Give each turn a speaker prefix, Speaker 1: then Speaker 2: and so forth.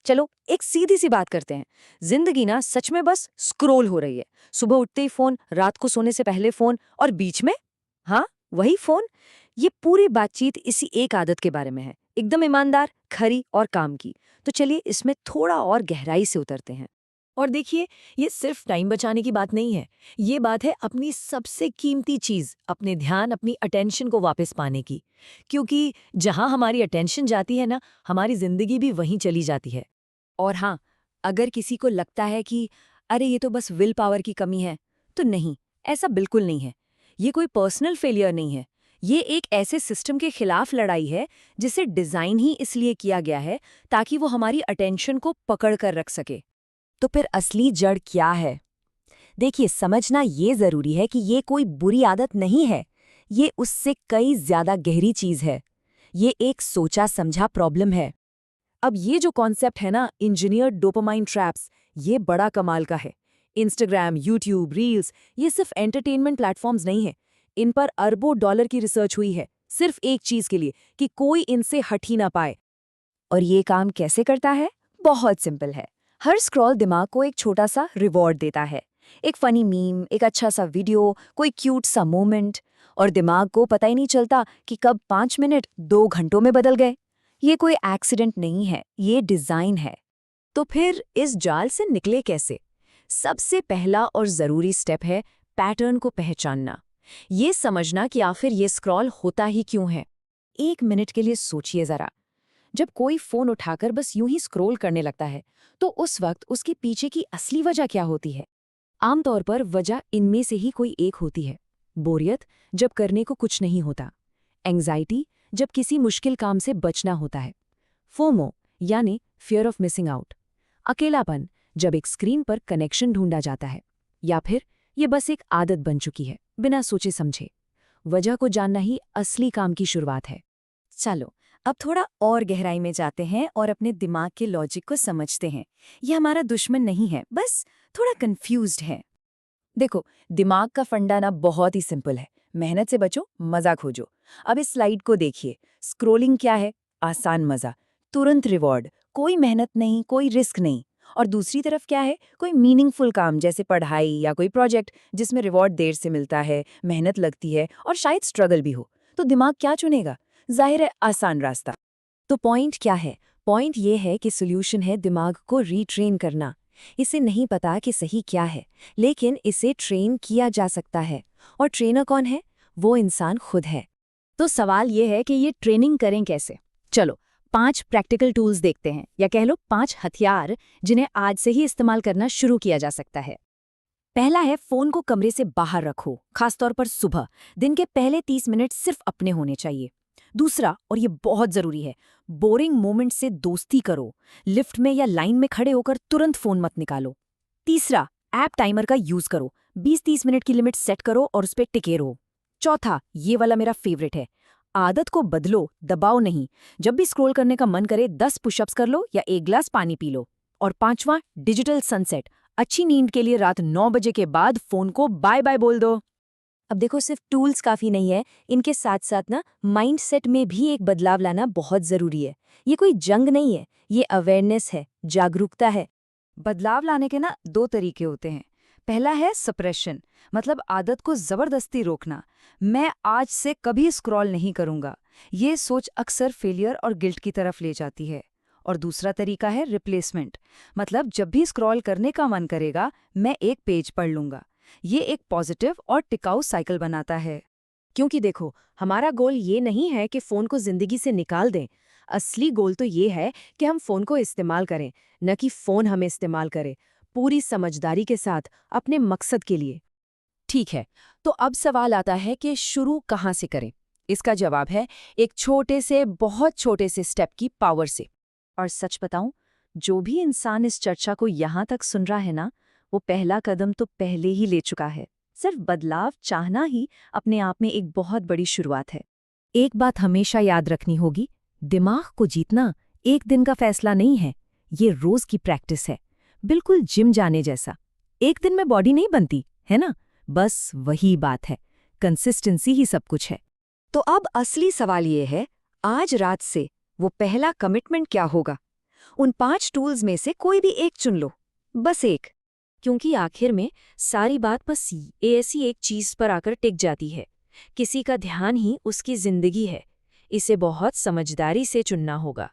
Speaker 1: चलो एक सीधी सी बात करते हैं। जिंदगी ना सच में बस स्क्रोल हो रही है। सुबह उठते ही फोन, रात को सोने से पहले फोन, और बीच में हाँ, वही फोन। ये पूरी बातचीत इसी एक आदत के बारे में है, एकदम ईमानदार, खरी और काम की। तो चलिए इसमें थोड़ा और गहराई से उतरते हैं।
Speaker 2: और देखिए, ये सिर्फ टाइम बचाने की बात नहीं है। ये बात है अपनी सबसे कीमती चीज, अपने ध्यान, अपनी अटेंशन को वापस पाने की। क्योंकि जहां हमारी अटेंशन जाती है ना, हमारी जिंदगी भी वहीं चली जाती है।
Speaker 1: और हाँ, अगर किसी को लगता है कि अरे ये तो बस विल पावर की कमी है, तो नहीं, ऐसा बिल्कुल नहीं है। ये कोई पर्सनल फेलियर नहीं है। ये एक ऐसे सिस्टम के खिलाफ लड़ाई है जिसे डिजाइन ही इसलिए किया गया है ताकि वो हमारी अटेंशन को पकड़ कर रख सके।
Speaker 2: तो फिर असली जड़ क्या है? देखिए, समझना ये जरूरी है कि ये कोई बुरी आदत नहीं है। ये उससे कई ज्यादा गहरी चीज है। ये एक सोचा समझा प्रॉब्लम है। अब ये जो कॉन्सेप्ट है ना, इंजीनियर्ड डोपामाइन ट्रैप्स, ये बड़ा कमाल का है। इंस्टाग्राम, यूट्यूब, रील्स, ये सिर्फ एंटरटेनमेंट प्लेटफॉर्म्स नहीं है। इन पर अरबों डॉलर की रिसर्च हुई है, सिर्फ एक चीज के लिए, कि कोई इनसे हट ही ना पाए।
Speaker 1: और ये काम कैसे करता है? बहुत सिंपल है। हर स्क्रॉल दिमाग को एक छोटा सा रिवॉर्ड देता है। एक फनी मीम, एक अच्छा सा वीडियो, कोई क्यूट सा मोमेंट। और दिमाग को पता ही नहीं चलता कि कब 5 मिनट 2 घंटों में बदल गए। ये कोई एक्सीडेंट नहीं है, ये डिजाइन है।
Speaker 2: तो फिर इस जाल से निकले कैसे? सबसे पहला और जरूरी स्टेप है पैटर्न को पहचानना। ये समझना कि आखिर ये स्क्रॉल होता ही क्यों है। 1 मिनट के लिए सोचिए जरा। जब कोई फोन उठाकर बस यूं ही स्क्रॉल करने लगता है, तो उस वक्त उसके पीछे की असली वजह क्या होती है? आमतौर पर वजह इनमें से ही कोई एक होती है। बोरियत, जब करने को कुछ नहीं होता। एंग्जाइटी, जब किसी मुश्किल काम से बचना होता है। फोमो, यानी फियर ऑफ मिसिंग आउट। अकेलापन, जब एक स्क्रीन पर कनेक्शन ढूंढा जाता है। या फिर ये बस एक आदत बन चुकी है, बिना सोचे समझे। वजह को जानना ही असली काम की शुरुआत है।
Speaker 1: चलो, अब थोड़ा और गहराई में जाते हैं और अपने दिमाग के लॉजिक को समझते हैं। ये हमारा दुश्मन नहीं है, बस थोड़ा कंफ्यूज्ड है। देखो, दिमाग का फंडा ना बहुत ही सिंपल है। मेहनत से बचो, मजा खोजो। अब इस स्लाइड को देखिए। स्क्रोलिंग क्या है? आसान मजा, तुरंत रिवॉर्ड, कोई मेहनत नहीं, कोई रिस्क नहीं। और दूसरी तरफ क्या है? कोई मीनिंगफुल काम जैसे पढ़ाई या कोई प्रोजेक्ट जिसमें रिवॉर्ड देर से मिलता है, मेहनत लगती है और शायद स्ट्रगल भी हो। तो दिमाग क्या चुनेगा? जाहिर है, आसान रास्ता।
Speaker 2: तो पॉइंट क्या है? पॉइंट ये है कि सोल्यूशन है दिमाग को रीट्रेन करना। इसे नहीं पता कि सही क्या है, लेकिन इसे ट्रेन किया जा सकता है। और ट्रेनर कौन है? वो इंसान खुद है। तो सवाल ये है कि ये ट्रेनिंग करें कैसे? चलो, 5 प्रैक्टिकल टूल्स देखते हैं, या कह लो 5 हथियार जिन्हें आज से ही इस्तेमाल करना शुरू किया जा सकता है। पहला है, फोन को कमरे से बाहर रखो, खासतौर पर सुबह। दिन के पहले 30 मिनट सिर्फ अपने होने चाहिए। दूसरा, और ये बहुत जरूरी है, बोरिंग मोमेंट से दोस्ती करो। लिफ्ट में या लाइन में खड़े होकर तुरंत फोन मत निकालो। तीसरा, ऐप टाइमर का यूज करो। 20-30 मिनट की लिमिट सेट करो और उस पर टिके रहो। चौथा, ये वाला मेरा फेवरेट है, आदत को बदलो, दबाओ नहीं। जब भी स्क्रॉल करने का मन करे 10 पुशअप्स कर लो या 1 ग्लास पानी पी लो। और पांचवा, डिजिटल सनसेट। अच्छी नींद के लिए रात 9 बजे के बाद फोन को बाय बाय बोल दो। अब देखो, सिर्फ टूल्स काफी नहीं है, इनके साथ साथ ना माइंडसेट में भी एक बदलाव लाना बहुत जरूरी है। ये कोई जंग नहीं है, ये अवेयरनेस है, जागरूकता है।
Speaker 1: बदलाव लाने के ना 2 तरीके होते हैं। पहला है सप्रेशन, मतलब आदत को जबरदस्ती रोकना। मैं आज से कभी स्क्रॉल नहीं करूंगा। ये सोच अक्सर फेलियर और गिल्ट की तरफ ले जाती है। और दूसरा तरीका है रिप्लेसमेंट, मतलब जब भी स्क्रॉल करने का मन करेगा, मैं एक पेज पढ़ लूंगा। ये एक पॉजिटिव और टिकाऊ साइकिल बनाता है।
Speaker 2: क्योंकि देखो, हमारा गोल ये नहीं है कि फोन को जिंदगी से निकाल दें। असली गोल तो ये है कि हम फोन को इस्तेमाल करें, न कि फोन हमें इस्तेमाल करे, पूरी समझदारी के साथ, अपने मकसद के लिए। ठीक है, तो अब सवाल आता है कि शुरू कहाँ से करें? इसका जवाब है एक छोटे से, बहुत छोटे से स्टेप की पावर से।
Speaker 1: और सच बताऊं, जो भी इंसान इस चर्चा को यहाँ तक सुन रहा है ना, वो पहला कदम तो पहले ही ले चुका है। सिर्फ बदलाव चाहना ही अपने आप में एक बहुत बड़ी शुरुआत है।
Speaker 2: एक बात हमेशा याद रखनी होगी, दिमाग को जीतना एक दिन का फैसला नहीं है, ये रोज की प्रैक्टिस है। बिल्कुल जिम जाने जैसा। एक दिन में बॉडी नहीं बनती, है ना? बस वही बात है, कंसिस्टेंसी ही सब कुछ है।
Speaker 1: तो अब असली सवाल ये है, आज रात से वो पहला कमिटमेंट क्या होगा? उन 5 टूल्स में से कोई भी एक चुन लो, बस एक।
Speaker 2: क्योंकि आखिर में सारी बात बस ऐसी एक चीज पर आकर टिक जाती है। किसी का ध्यान ही उसकी जिंदगी है। इसे बहुत समझदारी से चुनना होगा।